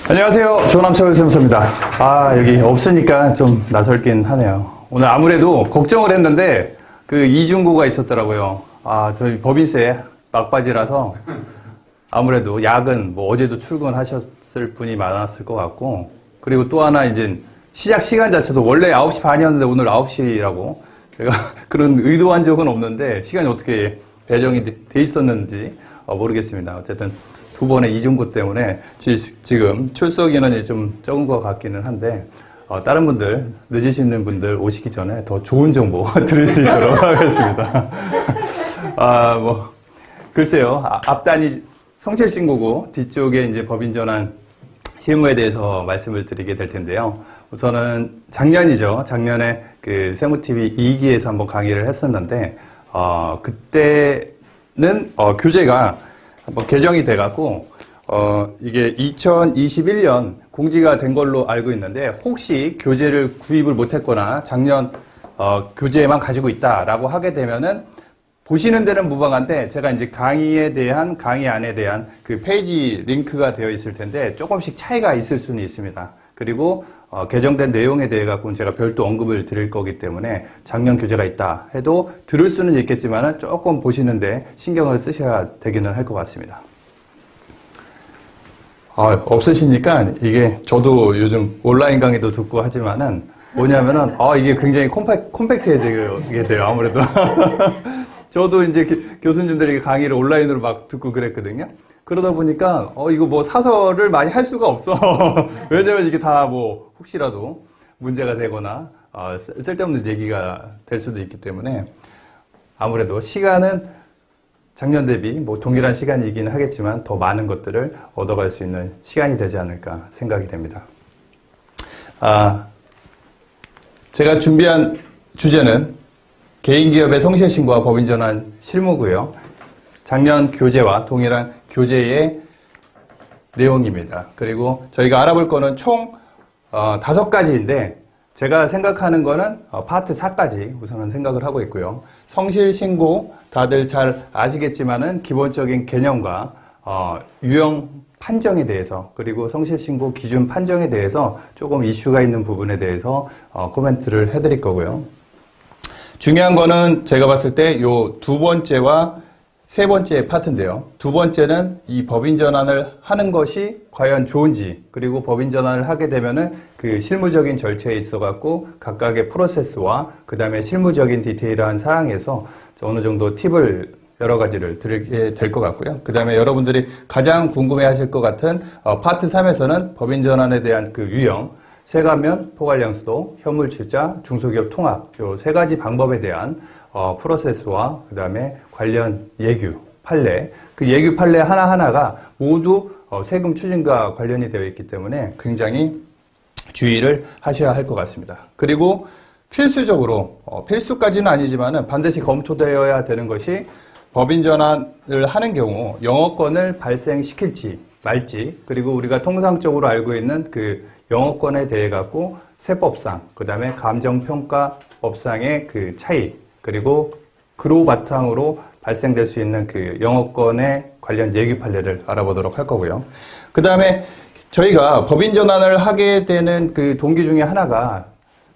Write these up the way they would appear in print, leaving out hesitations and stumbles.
안녕하세요. 조남철 세무사입니다. 여기 없으니까 좀 나설긴 하네요. 오늘 아무래도 걱정을 했는데 그 이중고가 있었더라고요. 저희 법인세 막바지라서 아무래도 야근, 어제도 출근하셨을 분이 많았을 것 같고, 그리고 또 하나 이제 시작 시간 자체도 원래 9시 반이었는데 오늘 9시라고 제가 그런 의도한 적은 없는데 시간이 어떻게 배정이 돼 있었는지 모르겠습니다. 어쨌든 두 번의 이중고 때문에 지금 출석 인원이 좀 적은 것 같기는 한데 다른 분들, 늦으시는 분들 오시기 전에 더 좋은 정보 드릴 수 있도록 하겠습니다. 글쎄요. 앞단이 성실신고고 뒤쪽에 이제 법인전환 실무에 대해서 말씀을 드리게 될 텐데요. 우선은 작년이죠. 작년에 그 세무TV 2기에서 한번 강의를 했었는데, 그때는 교재가 한번 개정이 돼갖고, 이게 2021년 공지가 된 걸로 알고 있는데, 혹시 교재를 구입을 못했거나 작년 교재만 가지고 있다라고 하게 되면은 보시는 데는 무방한데 제가 이제 강의 안에 대한 그 페이지 링크가 되어 있을 텐데 조금씩 차이가 있을 수는 있습니다. 그리고 개정된 내용에 대해 갖고는 제가 별도 언급을 드릴 거기 때문에 작년 교재가 있다 해도 들을 수는 있겠지만은 조금 보시는데 신경을 쓰셔야 되기는 할 것 같습니다. 없으시니까 이게 저도 요즘 온라인 강의도 듣고 하지만은 뭐냐면은 이게 굉장히 콤팩트해지게 돼요. 아무래도. 저도 이제 교수님들에게 강의를 온라인으로 막 듣고 그랬거든요. 그러다 보니까 이거 사설을 많이 할 수가 없어. 왜냐면 이게 다 혹시라도 문제가 되거나 쓸데없는 얘기가 될 수도 있기 때문에 아무래도 시간은 작년 대비 동일한 시간이긴 하겠지만 더 많은 것들을 얻어갈 수 있는 시간이 되지 않을까 생각이 됩니다. 제가 준비한 주제는 개인기업의 성실신고와 법인전환 실무고요. 작년 교재와 동일한 교재의 내용입니다. 그리고 저희가 알아볼 거는 총 5가지인데 제가 생각하는 거는 파트 4까지 우선은 생각을 하고 있고요. 성실신고 다들 잘 아시겠지만은 기본적인 개념과 유형 판정에 대해서 그리고 성실신고 기준 판정에 대해서 조금 이슈가 있는 부분에 대해서 코멘트를 해드릴 거고요. 중요한 거는 제가 봤을 때 요 두 번째와 세 번째 파트인데요. 두 번째는 이 법인 전환을 하는 것이 과연 좋은지, 그리고 법인 전환을 하게 되면은 그 실무적인 절차에 있어 갖고 각각의 프로세스와 그 다음에 실무적인 디테일한 사항에서 어느 정도 팁을 여러 가지를 드리게 될 것 같고요. 그 다음에 여러분들이 가장 궁금해 하실 것 같은 파트 3에서는 법인 전환에 대한 그 유형, 세관면, 포괄영수도, 현물출자, 중소기업 통합 요 세 가지 방법에 대한 프로세스와 그 다음에 관련 예규, 판례, 그 예규 판례 하나하나가 모두 세금 추징과 관련이 되어 있기 때문에 굉장히 주의를 하셔야 할 것 같습니다. 그리고 필수적으로, 필수까지는 아니지만은 반드시 검토되어야 되는 것이 법인 전환을 하는 경우 영업권을 발생시킬지 말지, 그리고 우리가 통상적으로 알고 있는 그 영업권에 대해 갖고 세법상, 그 다음에 감정평가법상의 그 차이, 그리고 그로 바탕으로 발생될 수 있는 그 영업권의 관련 예규 판례를 알아보도록 할 거고요. 그 다음에 저희가 법인 전환을 하게 되는 그 동기 중에 하나가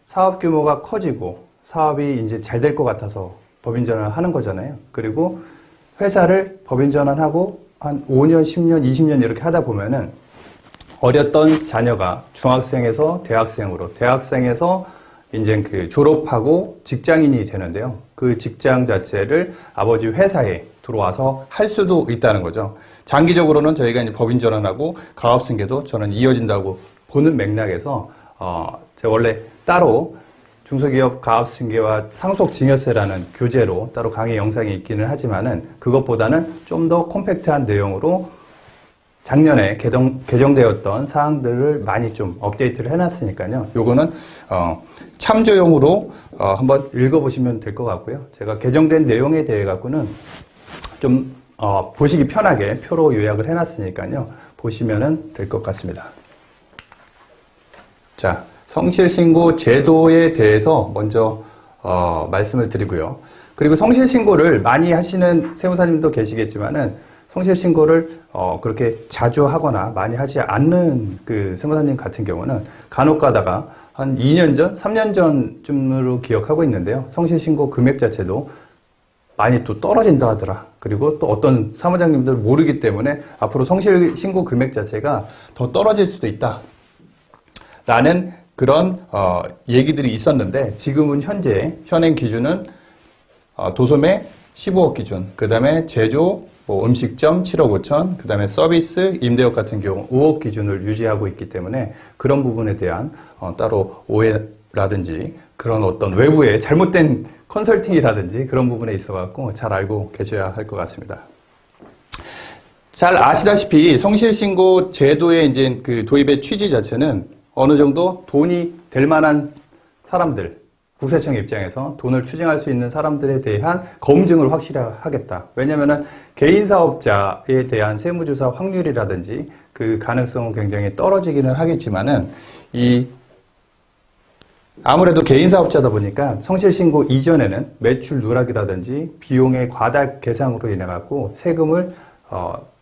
사업 규모가 커지고 사업이 이제 잘 될 것 같아서 법인 전환을 하는 거잖아요. 그리고 회사를 법인 전환하고 한 5년, 10년, 20년 이렇게 하다 보면은 어렸던 자녀가 중학생에서 대학생으로, 대학생에서 이제 그 졸업하고 직장인이 되는데요. 그 직장 자체를 아버지 회사에 들어와서 할 수도 있다는 거죠. 장기적으로는 저희가 이제 법인 전환하고 가업승계도 저는 이어진다고 보는 맥락에서 제가 원래 따로 중소기업 가업승계와 상속증여세라는 교재로 따로 강의 영상이 있기는 하지만은 그것보다는 좀 더 콤팩트한 내용으로 작년에 개정되었던 사항들을 많이 좀 업데이트를 해놨으니까요. 요거는 참조용으로 한번 읽어보시면 될 것 같고요. 제가 개정된 내용에 대해 갖고는 좀 보시기 편하게 표로 요약을 해놨으니까요. 보시면 될 것 같습니다. 자, 성실신고 제도에 대해서 먼저 말씀을 드리고요. 그리고 성실신고를 많이 하시는 세무사님도 계시겠지만은 성실신고를 그렇게 자주 하거나 많이 하지 않는 그 세무사님 같은 경우는 간혹 가다가 한 2년 전, 3년 전쯤으로 기억하고 있는데요. 성실신고 금액 자체도 많이 또 떨어진다 하더라. 그리고 또 어떤 사무장님들 모르기 때문에 앞으로 성실신고 금액 자체가 더 떨어질 수도 있다. 라는 그런 얘기들이 있었는데 지금은 현행 기준은 도소매 15억 기준, 그 다음에 제조, 음식점 7억 5천, 그 다음에 서비스, 임대업 같은 경우 5억 기준을 유지하고 있기 때문에 그런 부분에 대한 따로 오해라든지 그런 어떤 외부의 잘못된 컨설팅이라든지 그런 부분에 있어갖고 잘 알고 계셔야 할 것 같습니다. 잘 아시다시피 성실신고 제도의 이제 그 도입의 취지 자체는 어느 정도 돈이 될 만한 사람들, 국세청 입장에서 돈을 추징할 수 있는 사람들에 대한 검증을 확실히 하겠다. 왜냐면은 개인 사업자에 대한 세무조사 확률이라든지 그 가능성은 굉장히 떨어지기는 하겠지만은 아무래도 개인 사업자다 보니까 성실신고 이전에는 매출 누락이라든지 비용의 과다 계상으로 인해 갖고 세금을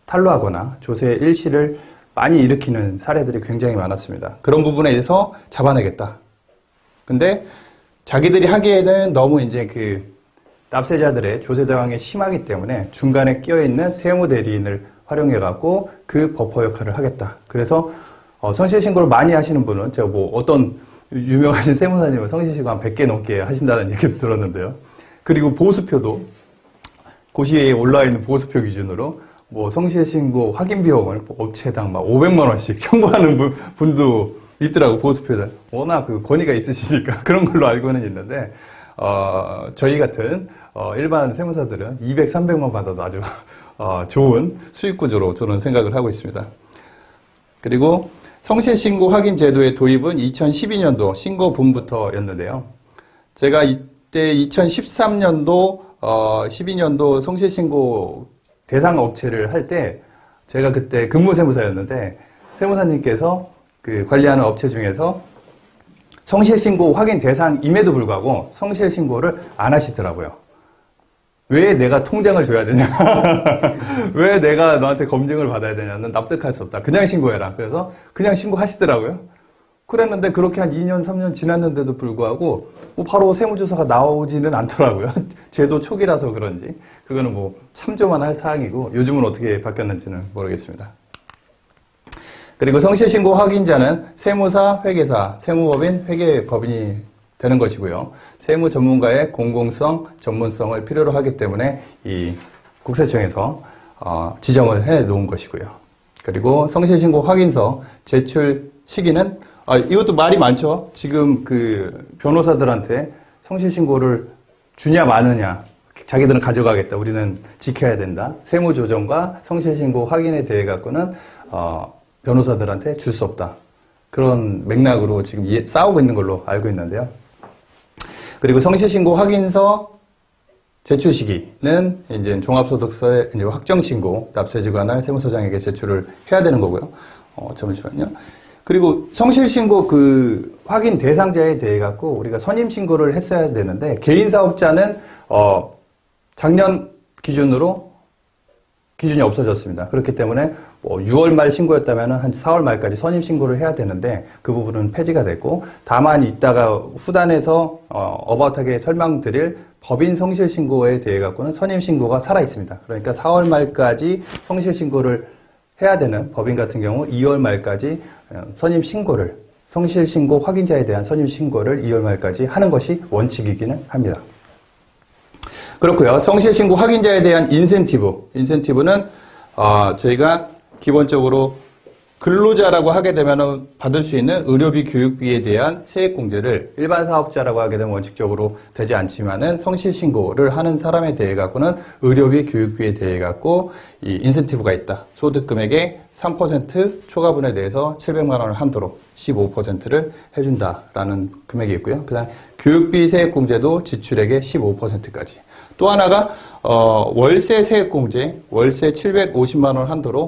탈루하거나 조세 일시를 많이 일으키는 사례들이 굉장히 많았습니다. 그런 부분에 대해서 잡아내겠다. 근데 자기들이 하기에는 너무 이제 그 납세자들의 조세 저항이 심하기 때문에 중간에 끼어있는 세무대리인을 활용해갖고 그 버퍼 역할을 하겠다. 그래서 성실신고를 많이 하시는 분은 제가 어떤 유명하신 세무사님은 성실신고 한 100개 넘게 하신다는 얘기도 들었는데요. 그리고 보수표도 고시에 올라와 있는 보수표 기준으로 성실신고 확인 비용을 업체당 막 500만 원씩 청구하는 분도 있더라고, 보수표들. 워낙 그 권위가 있으시니까 그런 걸로 알고는 있는데, 저희 같은, 일반 세무사들은 200, 300만 받아도 아주, 좋은 수익 구조로 저는 생각을 하고 있습니다. 그리고 성실신고 확인 제도의 도입은 2012년도 신고분부터였는데요. 제가 이때 2013년도, 12년도 성실신고 대상 업체를 할 때, 제가 그때 근무세무사였는데, 세무사님께서 그 관리하는 업체 중에서 성실신고 확인 대상임에도 불구하고 성실신고를 안 하시더라고요. 왜 내가 통장을 줘야 되냐? 왜 내가 너한테 검증을 받아야 되냐는 납득할 수 없다. 그냥 신고해라. 그래서 그냥 신고하시더라고요. 그랬는데 그렇게 한 2년, 3년 지났는데도 불구하고 바로 세무조사가 나오지는 않더라고요. 제도 초기라서 그런지. 그거는 참조만 할 사항이고 요즘은 어떻게 바뀌었는지는 모르겠습니다. 그리고 성실신고 확인자는 세무사, 회계사, 세무법인, 회계법인이 되는 것이고요. 세무 전문가의 공공성, 전문성을 필요로 하기 때문에 이 국세청에서 지정을 해 놓은 것이고요. 그리고 성실신고 확인서 제출 시기는 이것도 말이 많죠. 지금 그 변호사들한테 성실신고를 주냐 마느냐, 자기들은 가져가겠다, 우리는 지켜야 된다. 세무조정과 성실신고 확인에 대해 갖고는 변호사들한테 줄 수 없다. 그런 맥락으로 지금 싸우고 있는 걸로 알고 있는데요. 그리고 성실신고 확인서 제출 시기는 이제 종합소득세 이제 확정신고 납세지관할 세무서장에게 제출을 해야 되는 거고요. 잠시만요. 그리고 성실신고 그 확인 대상자에 대해 갖고 우리가 선임신고를 했어야 되는데 개인 사업자는 작년 기준으로 기준이 없어졌습니다. 그렇기 때문에 6월 말 신고였다면 한 4월 말까지 선임 신고를 해야 되는데 그 부분은 폐지가 됐고, 다만 이따가 후단에서 어바웃하게 설명드릴 법인 성실 신고에 대해 갖고는 선임 신고가 살아 있습니다. 그러니까 4월 말까지 성실 신고를 해야 되는 법인 같은 경우 2월 말까지 선임 신고를, 성실 신고 확인자에 대한 선임 신고를 2월 말까지 하는 것이 원칙이기는 합니다. 그렇고요. 성실신고 확인자에 대한 인센티브는 저희가 기본적으로 근로자라고 하게 되면 받을 수 있는 의료비, 교육비에 대한 세액공제를 일반 사업자라고 하게 되면 원칙적으로 되지 않지만은 성실신고를 하는 사람에 대해 갖고는 의료비, 교육비에 대해 갖고 이 인센티브가 있다. 소득금액의 3% 초과분에 대해서 700만 원을 한도로 15%를 해준다라는 금액이 있고요. 그다음 교육비 세액공제도 지출액의 15%까지. 또 하나가 월세 세액공제, 월세 750만 원 한도로